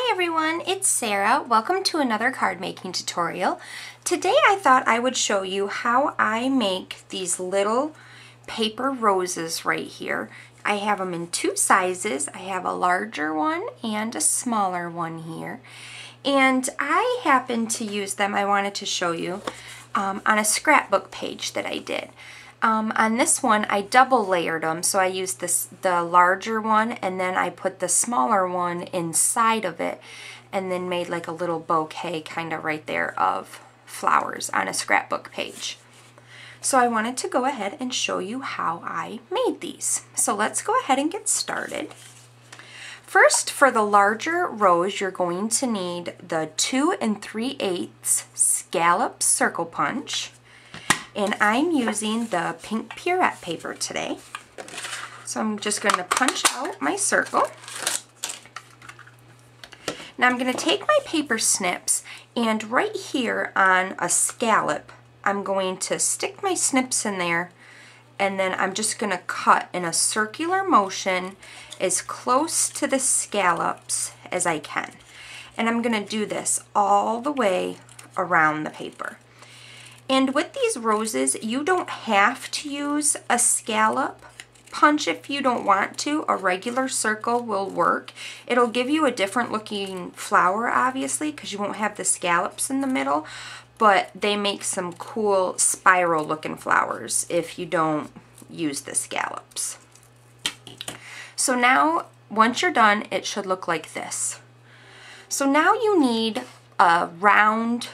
Hi everyone, it's Sarah. Welcome to another card making tutorial. Today I thought I would show you how I make these little paper roses right here. I have them in two sizes. I have a larger one and a smaller one here. And I happen to use them, I wanted to show you, on a scrapbook page that I did. On this one, I double layered them, so I used the larger one and then I put the smaller one inside of it and then made like a little bouquet kind of right there of flowers on a scrapbook page. So I wanted to go ahead and show you how I made these. So let's go ahead and get started. First, for the larger rose, you're going to need the 2 3/8 scallop circle punch. And I'm using the pink Purette paper today. So I'm just going to punch out my circle. Now I'm going to take my paper snips and right here on a scallop, I'm going to stick my snips in there and then I'm just going to cut in a circular motion as close to the scallops as I can. And I'm going to do this all the way around the paper. And with these roses, you don't have to use a scallop punch if you don't want to. A regular circle will work. It'll give you a different looking flower, obviously, because you won't have the scallops in the middle, but they make some cool spiral looking flowers if you don't use the scallops. So now, once you're done, it should look like this. So now you need a round,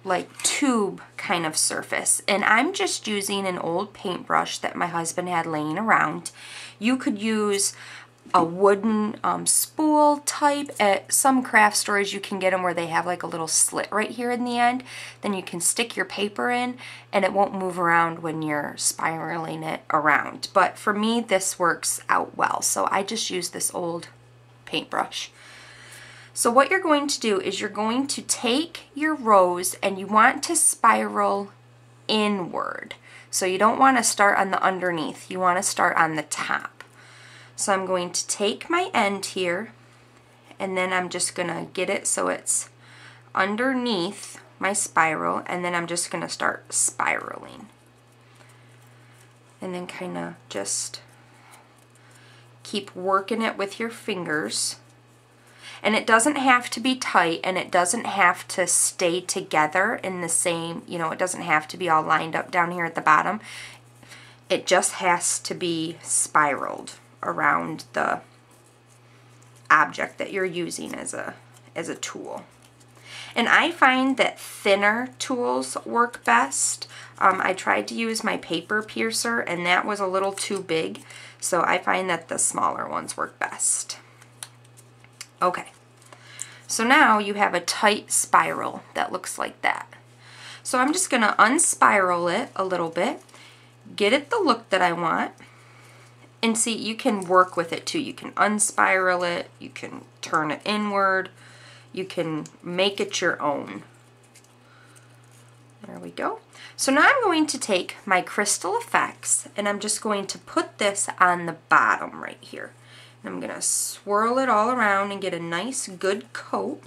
like tube kind of surface, and I'm just using an old paintbrush that my husband had laying around. You could use a wooden spool type. At some craft stores you can get them where they have like a little slit right here in the end. Then you can stick your paper in and it won't move around when you're spiraling it around. But for me this works out well, so I just use this old paintbrush. So what you're going to do is you're going to take your rose and you want to spiral inward. So you don't want to start on the underneath, you want to start on the top. So I'm going to take my end here and then I'm just going to get it so it's underneath my spiral, and then I'm just going to start spiraling. And then kind of just keep working it with your fingers. And it doesn't have to be tight and it doesn't have to stay together in the same, you know, it doesn't have to be all lined up down here at the bottom. It just has to be spiraled around the object that you're using as a tool. And I find that thinner tools work best. I tried to use my paper piercer and that was a little too big, so I find that the smaller ones work best. Okay, so now you have a tight spiral that looks like that. So I'm just going to unspiral it a little bit, get it the look that I want, and see, you can work with it too. You can unspiral it, you can turn it inward, you can make it your own. There we go. So now I'm going to take my Crystal Effects and I'm just going to put this on the bottom right here. I'm going to swirl it all around and get a nice good coat.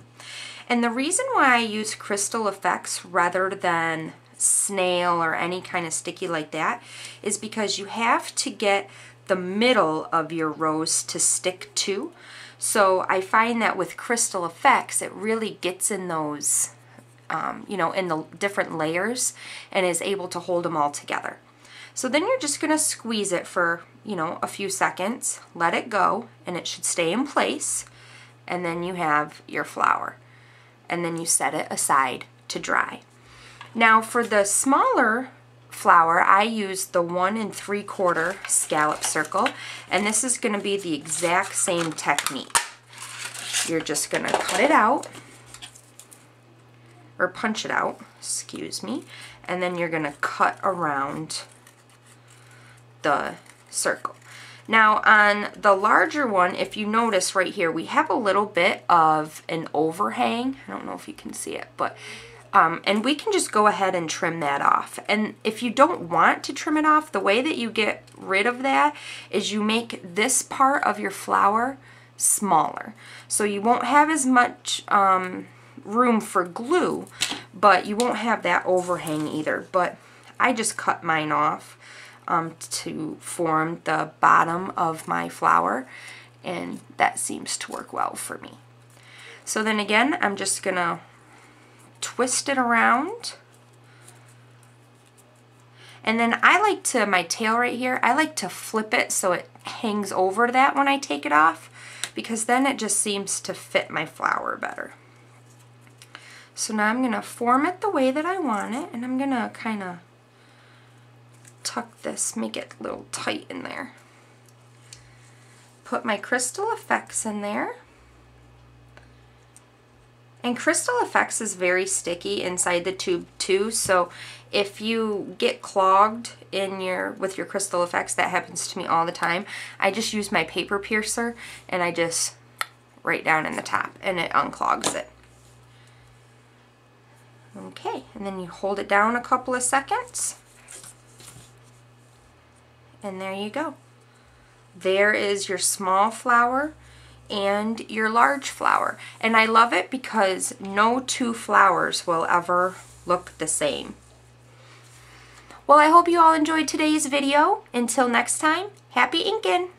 And the reason why I use Crystal Effects rather than snail or any kind of sticky like that is because you have to get the middle of your rose to stick to. So I find that with Crystal Effects it really gets in those, you know, in the different layers and is able to hold them all together. So then you're just going to squeeze it for, you know, a few seconds, let it go, and it should stay in place, and then you have your flower. And then you set it aside to dry. Now for the smaller flower, I use the 1 3/4 scallop circle, and this is going to be the exact same technique. You're just going to cut it out, or punch it out, excuse me, and then you're going to cut around the circle. Now on the larger one, if you notice right here, we have a little bit of an overhang. I don't know if you can see it, but and we can just go ahead and trim that off. And if you don't want to trim it off, the way that you get rid of that is you make this part of your flower smaller. So you won't have as much room for glue, but you won't have that overhang either. But I just cut mine off to form the bottom of my flower, and that seems to work well for me. So then again, I'm just gonna twist it around. And then I like to, my tail right here, I like to flip it so it hangs over that when I take it off, because then it just seems to fit my flower better. So now I'm going to form it the way that I want it, and I'm going to kind of tuck this, make it a little tight in there. Put my Crystal Effects in there. And Crystal Effects is very sticky inside the tube too, so if you get clogged in with your Crystal Effects, that happens to me all the time, I just use my paper piercer and I just right down in the top and it unclogs it. Okay, and then you hold it down a couple of seconds and there you go. There is your small flower and your large flower. And I love it because no two flowers will ever look the same. Well, I hope you all enjoyed today's video. Until next time, happy inking!